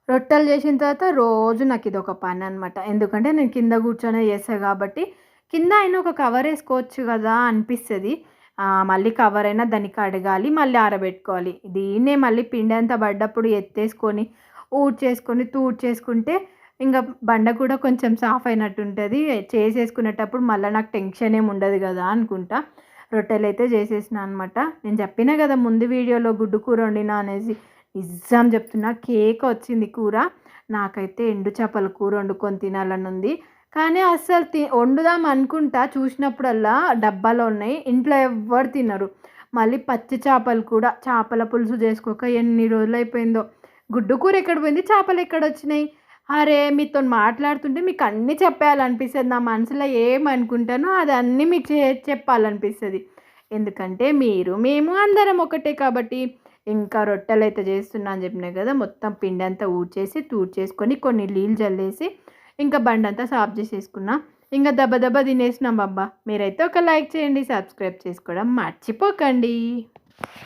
రొట్టెలు చేసిన తర్వాత రోజు నాకు ఇదొక పని అనమాట. ఎందుకంటే నేను కింద కూర్చొనే చేస్తా కాబట్టి, కింద అయినా ఒక కవర్ ఏసుకోవచ్చు కదా అనిపిస్తది. మళ్ళీ కవర్ అయినా దాన్ని కడగాలి, మళ్ళీ ఆరబెట్టుకోవాలి. దీన్నే మళ్ళీ పిండి అంతా పడ్డప్పుడు ఎత్తేసుకొని, ఊడ్చేసుకొని, తూడ్చేసుకుంటే ఇంగ బండ కూడా కొంచెం సాఫ్ అయినట్టుంటది. చేసేసుకునేటప్పుడు మళ్ళా నాకు టెన్షన్ ఏమి ఉండదు కదా అనుకుంటా. రొట్టెలైతే చేసేసినా అనమాట. నేను చెప్పినా కదా ముందు వీడియోలో గుడ్డు కూర వండినా అనేసి. నిజం చెప్తున్నా కేక వచ్చింది కూర. నాకైతే ఎండు చేపల కూర వండుకొని తినాలని ఉంది. కానీ అస్సలు వండుదాం అనుకుంటా చూసినప్పుడల్లా డబ్బాలో ఉన్నాయి. ఇంట్లో ఎవ్వరు తినరు. మళ్ళీ పచ్చి చేపలు కూడా చేపల పులుసు చేసుకోక ఎన్ని రోజులైపోయిందో. గుడ్డు కూర ఎక్కడ పోయింది, చేపలు ఎక్కడొచ్చినాయి. అరే మీతోని మాట్లాడుతుంటే మీకు అన్నీ చెప్పేయాలనిపిస్తుంది. నా మనసులో ఏమనుకుంటానో అది అన్నీ మీకు చెప్పాలనిపిస్తుంది. ఎందుకంటే మీరు మేము అందరం ఒకటే కాబట్టి. ఇంకా రొట్టెలైతే చేస్తున్నా అని చెప్పినా కదా, మొత్తం పిండి అంతా ఊడ్చేసి తూడ్చేసుకొని కొన్ని నీళ్ళు జల్లేసి ఇంకా బండంతా సాఫ్ చేసేసుకున్నా. ఇంకా దెబ్బ దెబ్బ తినేసినాం అబ్బా. మీరైతే ఒక లైక్ చేయండి, సబ్స్క్రైబ్ చేసుకోవడం మర్చిపోకండి.